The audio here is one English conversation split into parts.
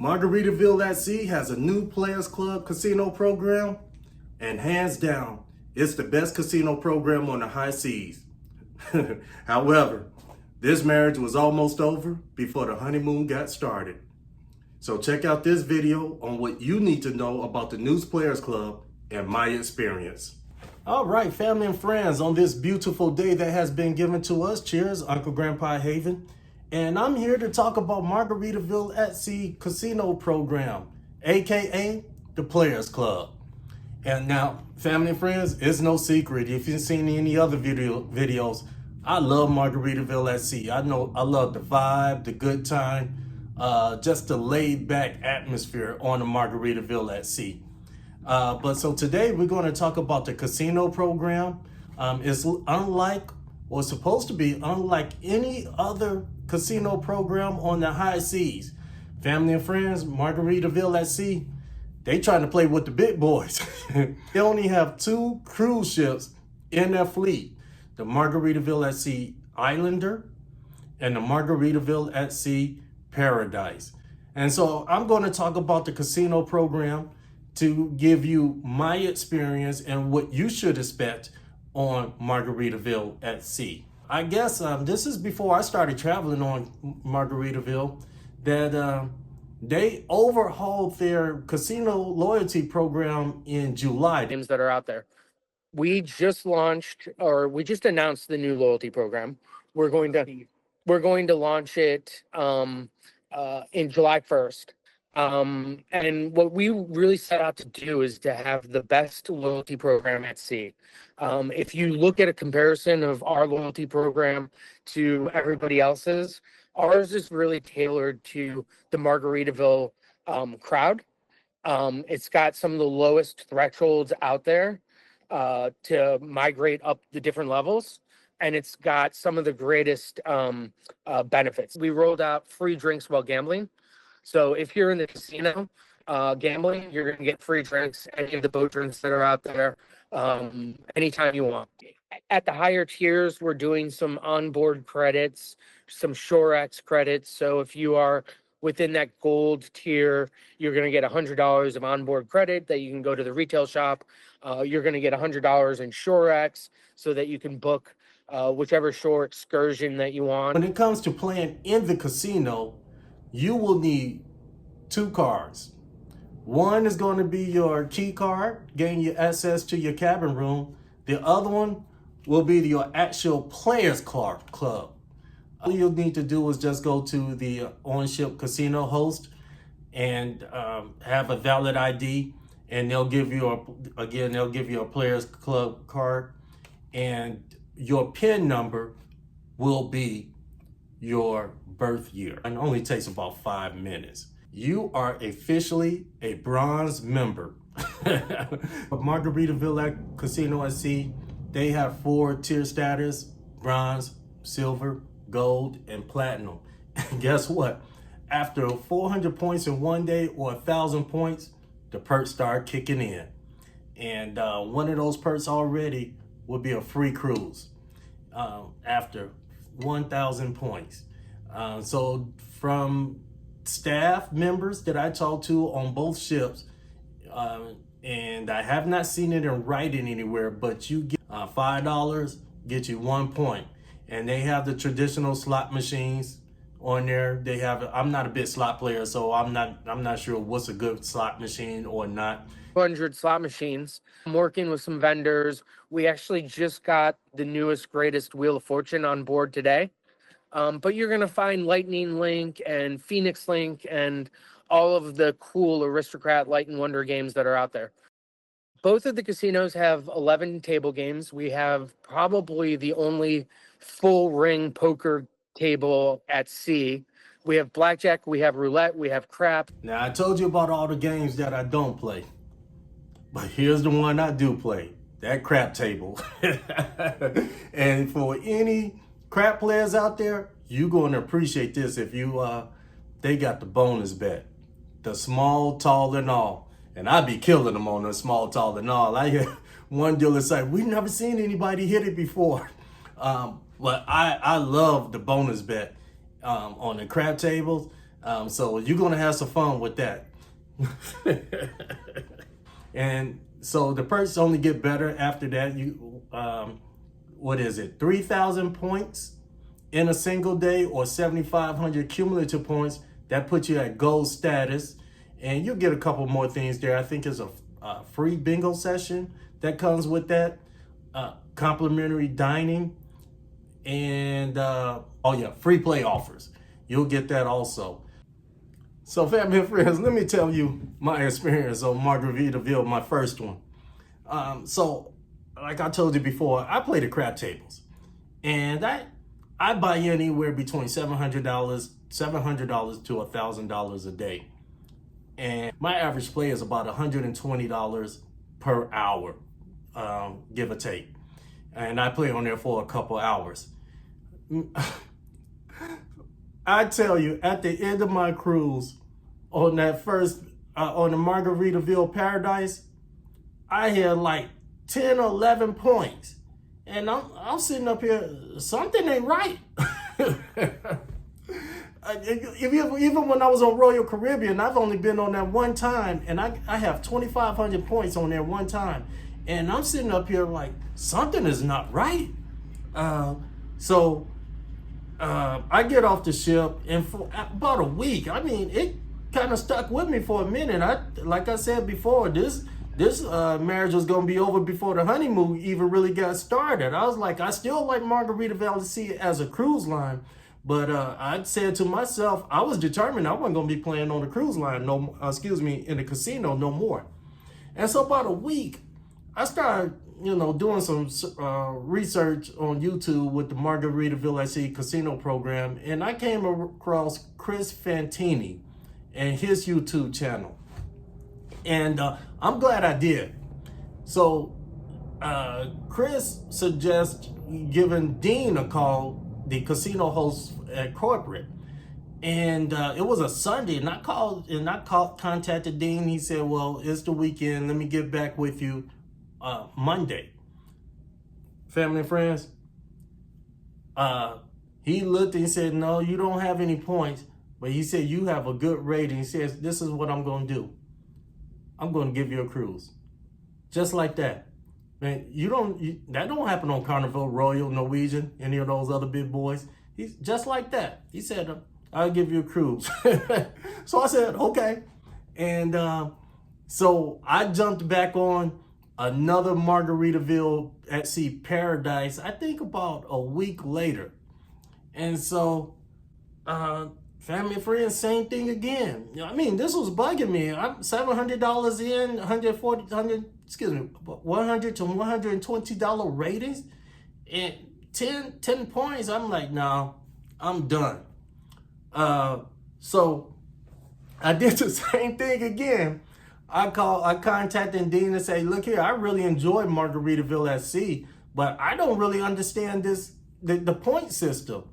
Margaritaville at Sea has a new Players Club casino program, and hands down, it's the best casino program on the high seas. However, this marriage was almost over before the honeymoon got started. So check out this video on what you need to know about the new Players Club and my experience. All right, family and friends, on this beautiful day that has been given to us, cheers, Uncle Grandpa Haven. And I'm here to talk about Margaritaville at Sea Casino Program, AKA the Players Club. And now, family and friends, it's no secret. If you've seen any other videos, I love Margaritaville at Sea. I love the vibe, the good time, just the laid back atmosphere on the Margaritaville at Sea. But so today we're going to talk about the casino program. It's supposed to be unlike any other casino program on the high seas. Family and friends, Margaritaville at Sea, they trying to play with the big boys. They only have 2 cruise ships in their fleet, the Margaritaville at Sea Islander and the Margaritaville at Sea Paradise. And so I'm going to talk about the casino program to give you my experience and what you should expect on Margaritaville at Sea. I guess this is before I started traveling on Margaritaville, that they overhauled their casino loyalty program in July. Games that are out there. We just announced the new loyalty program. We're going to launch it in July 1st. And what we really set out to do is to have the best loyalty program at sea. If you look at a comparison of our loyalty program to everybody else's, ours is really tailored to the Margaritaville crowd. It's got some of the lowest thresholds out there to migrate up the different levels. And it's got some of the greatest benefits. We rolled out free drinks while gambling. So if you're in the casino gambling, you're going to get free drinks, any of the boat drinks that are out there, anytime you want. At the higher tiers, we're doing some onboard credits, some ShoreX credits. So if you are within that gold tier, you're going to get $100 of onboard credit that you can go to the retail shop. You're going to get $100 in ShoreX so that you can book whichever shore excursion that you want. When it comes to playing in the casino, you will need 2 cards. One is going to be your key card, getting you access to your cabin room. The other one will be your actual Players Club. All you'll need to do is just go to the on-ship casino host and have a valid ID, and they'll give you a Players Club card, and your PIN number will be your birth year. It only takes about 5 minutes. You are officially a bronze member. Margaritaville at Casino at Sea, they have 4 tier status: bronze, silver, gold, and platinum. And guess what? After 400 points in one day or 1,000 points, the perks start kicking in. And one of those perks already will be a free cruise after 1,000 points. So from staff members that I talked to on both ships, and I have not seen it in writing anywhere, but you get $5 get you 1 point. And they have the traditional slot machines on there. I'm not a big slot player, so I'm not sure what's a good slot machine or not. 100 slot machines. I'm working with some vendors. We actually just got the newest, greatest Wheel of Fortune on board today. But you're going to find Lightning Link and Phoenix Link and all of the cool Aristocrat Light and Wonder games that are out there. Both of the casinos have 11 table games. We have probably the only full ring poker table at sea. We have blackjack, we have roulette, we have crap. Now, I told you about all the games that I don't play, but here's the one I do play, that crap table. And for any crap players out there, you're going to appreciate this if they got the bonus bet, the small, tall, and all. And I be killing them on the small, tall, and all. I hear one dealer say, "We've never seen anybody hit it before." But I love the bonus bet on the crab tables. So you're gonna have some fun with that. And so the perks only get better after that. You, what is it? 3,000 points in a single day, or 7,500 cumulative points. That puts you at gold status, and you get a couple more things there. I think it's a free bingo session that comes with that, complimentary dining, and oh yeah, free play offers. You'll get that also. So family and friends, let me tell you my experience on Margaritaville, my first one. So like I told you before, I play the crap tables, and I buy anywhere between $700 to $1,000 a day, and my average play is about $120 per hour, give or take. And I play on there for a couple hours. I tell you, at the end of my cruise on that first, on the Margaritaville Paradise, I had like 10 or 11 points. And I'm sitting up here, something ain't right. Even when I was on Royal Caribbean, I've only been on that one time, and I have 2,500 points on there one time. And I'm sitting up here like, something is not right. So I get off the ship, and for about a week, I mean, it kind of stuck with me for a minute. Like I said before, this marriage was gonna be over before the honeymoon even really got started. I was like, I still like Margaritaville Sea as a cruise line, but I said to myself, I was determined I wasn't gonna be playing on the cruise line, in the casino no more. And so about a week, I started, doing some research on YouTube with the Margaritaville Sea casino program, and I came across Chris Fantini and his YouTube channel. And I'm glad I did. So Chris suggests giving Dean a call, the casino host at corporate. And it was a Sunday, and I contacted Dean. He said, well, it's the weekend. Let me get back with you Monday. Family and friends, he looked and he said, no, you don't have any points. But he said, you have a good rating. He says, this is what I'm going to do. I'm going to give you a cruise. Just like that. Man, that don't happen on Carnival, Royal, Norwegian, any of those other big boys. He's just like that. He said, I'll give you a cruise. So I said, okay. And so I jumped back on another Margaritaville at Sea Paradise, I think about a week later. And so, family and friends, same thing again. I mean, this was bugging me. I'm $700 in, $100 to $120 ratings, and 10 points. I'm like, no, I'm done. So I did the same thing again. I contacted Dean and say, look here, I really enjoy Margaritaville at Sea, but I don't really understand the point system.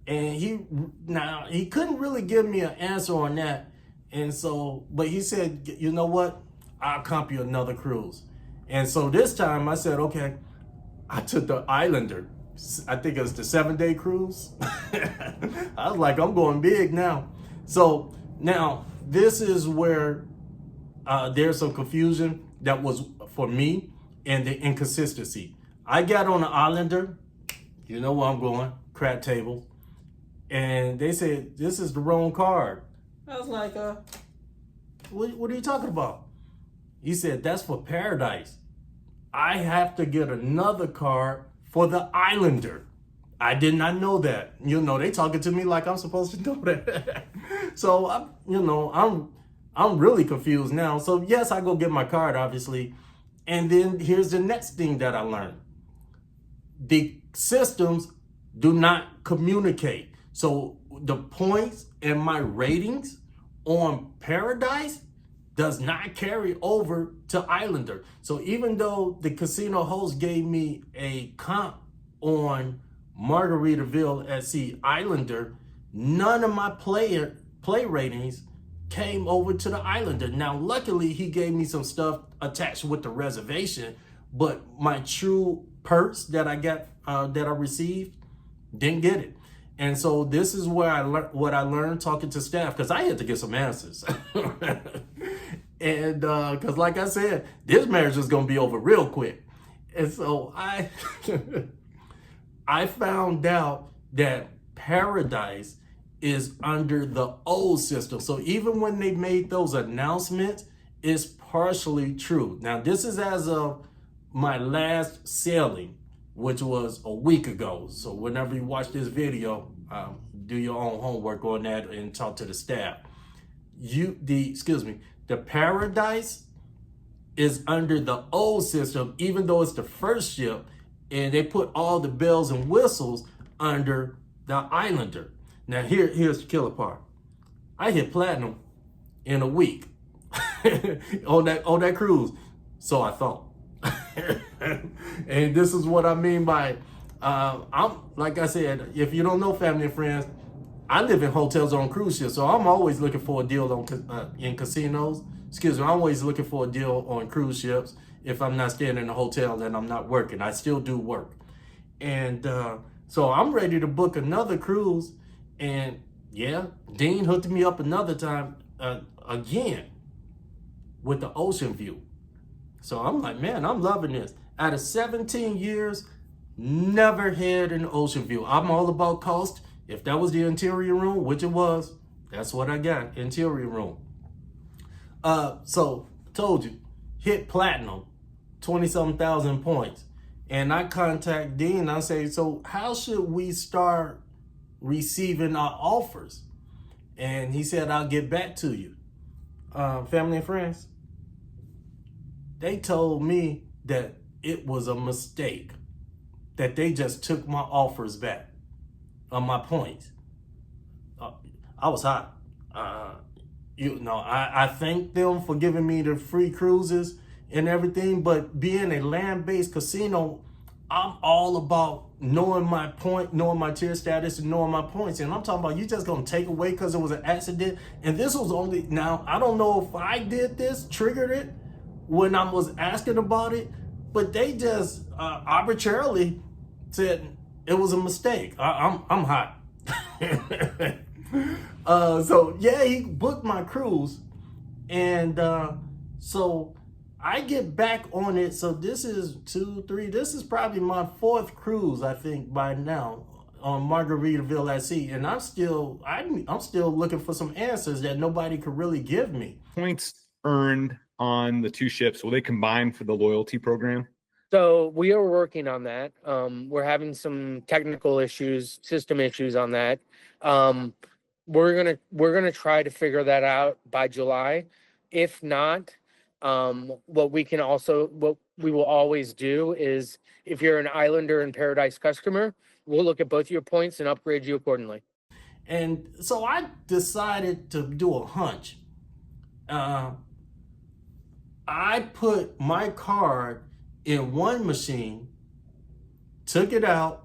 And he couldn't really give me an answer on that. And so, but he said, you know what? I'll comp you another cruise. And so this time I said, okay, I took the Islander. I think it was the 7-day cruise. I was like, I'm going big now. So now this is where there's some confusion that was for me, and the inconsistency. I got on the Islander, you know where I'm going, crap table, and they said, this is the wrong card. I was like, what are you talking about? He said, that's for Paradise. I have to get another card for the Islander. I did not know that. They talking to me like I'm supposed to know that. So I'm really confused now. So yes, I go get my card, obviously. And then here's the next thing that I learned. The systems do not communicate. So the points and my ratings on Paradise does not carry over to Islander. So even though the casino host gave me a comp on Margaritaville at Sea Islander, none of my play ratings came over to the Islander. Now, luckily, he gave me some stuff attached with the reservation, but my true perks that I got, that I received, didn't get it. And so this is where I learned what I learned talking to staff, because I had to get some answers. And because like I said, this marriage is going to be over real quick. And so I found out that Paradise is under the old system. So even when they made those announcements, it's partially true. Now, this is as of my last sailing, which was a week ago. So whenever you watch this video, do your own homework on that and talk to the staff. The Paradise is under the old system, even though it's the first ship, and they put all the bells and whistles under the Islander. Now here's the killer part. I hit platinum in a week on that cruise. So I thought. And this is what I mean by I'm like I said, if you don't know, family and friends, I live in hotels on cruise ships, so I'm always looking for a deal on in casinos. I'm always looking for a deal on cruise ships. If I'm not staying in a hotel, then I'm not working. I still do work, and so I'm ready to book another cruise. And yeah, Dean hooked me up another time again with the ocean view. So I'm like, man, I'm loving this. Out of 17 years, never had an ocean view. I'm all about cost. If that was the interior room, which it was, that's what I got, interior room. So told you, hit platinum, 20-something thousand points. And I contact Dean, I say, so how should we start receiving our offers? And he said, I'll get back to you. Family and friends, they told me that it was a mistake, that they just took my offers back on my points. I was hot. I thank them for giving me the free cruises and everything, but being a land-based casino, I'm all about knowing my point, knowing my tier status, and knowing my points. And I'm talking about you just gonna take away because it was an accident. And this was only, now, I don't know if I did this, triggered it when I was asking about it, but they just arbitrarily said it was a mistake. I'm hot. So yeah, he booked my cruise, and so I get back on it. So this is this is probably my fourth cruise, I think, by now, on Margaritaville at sea, and I'm still looking for some answers that nobody could really give me. Points earned on the two ships, will they combine for the loyalty program? So we are working on that. We're having some technical issues, system issues on that. We're gonna try to figure that out by July. If not, what we will always do is, if you're an Islander and Paradise customer, we'll look at both your points and upgrade you accordingly. And so I decided to do a hunch. I put my card in one machine, took it out,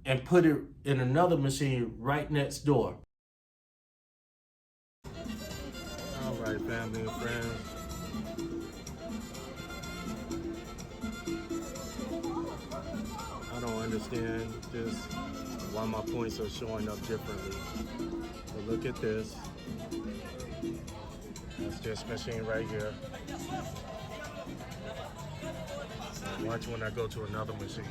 and put it in another machine right next door. All right, family and friends. I don't understand just why my points are showing up differently. But look at this. That's this machine right here. Watch when I go to another machine.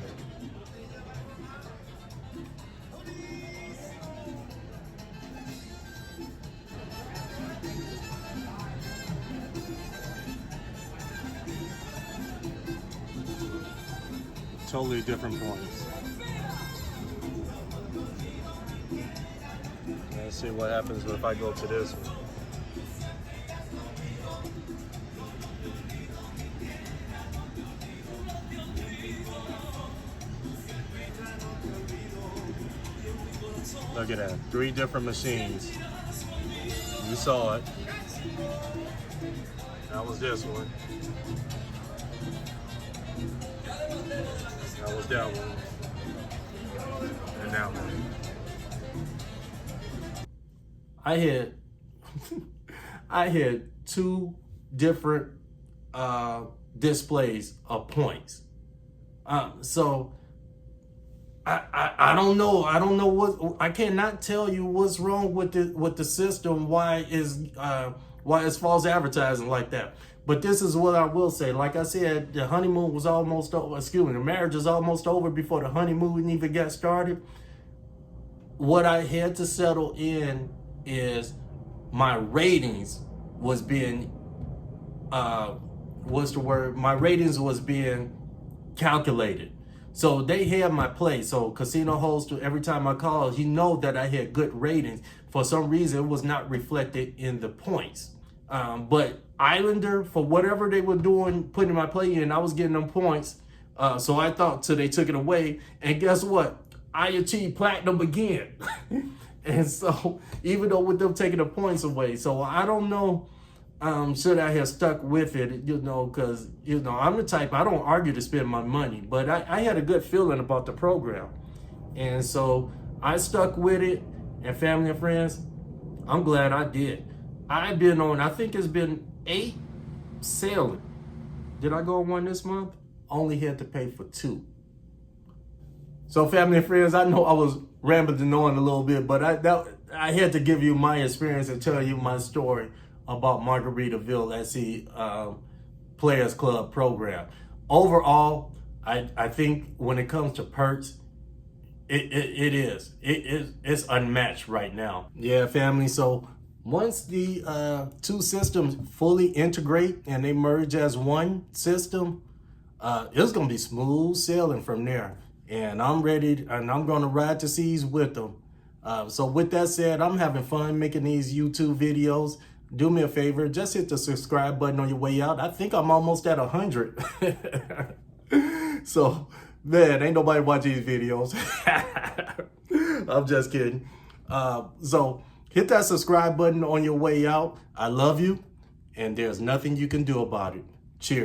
Totally different points. Let's see what happens if I go to this one. Look at that, 3 different machines. You saw it. That was this one. That was that one. And that one. I had 2 different displays of points. So I don't know. I don't know what, I cannot tell you what's wrong with the system. Why it's false advertising like that. But this is what I will say. Like I said, the honeymoon was almost over. Excuse me, the marriage is almost over before the honeymoon even got started. What I had to settle in is my ratings was being what's the word? My ratings was being calculated. So they had my play. So casino host, every time I called, he know that I had good ratings. For some reason, it was not reflected in the points. But Islander, for whatever they were doing, putting my play in, I was getting them points. So I thought till they took it away. And guess what? I achieved platinum again. And so even though with them taking the points away, so I don't know. Should I have stuck with it, because, I'm the type, I don't argue to spend my money, but I had a good feeling about the program. And so I stuck with it, and family and friends, I'm glad I did. I've been on, I think it's been 8 sailing. Did I go on one this month? Only had to pay for 2. So family and friends, I know I was rambling on a little bit, but I had to give you my experience and tell you my story about Margaritaville SC Players Club program. Overall, I think when it comes to perks, it's unmatched right now. Yeah, family. So once the 2 systems fully integrate and they merge as one system, it's gonna be smooth sailing from there. And I'm ready, and I'm gonna ride the seas with them. So with that said, I'm having fun making these YouTube videos. Do me a favor, just hit the subscribe button on your way out. I think I'm almost at 100. So, man, ain't nobody watch these videos. I'm just kidding. So hit that subscribe button on your way out. I love you, and there's nothing you can do about it. Cheers.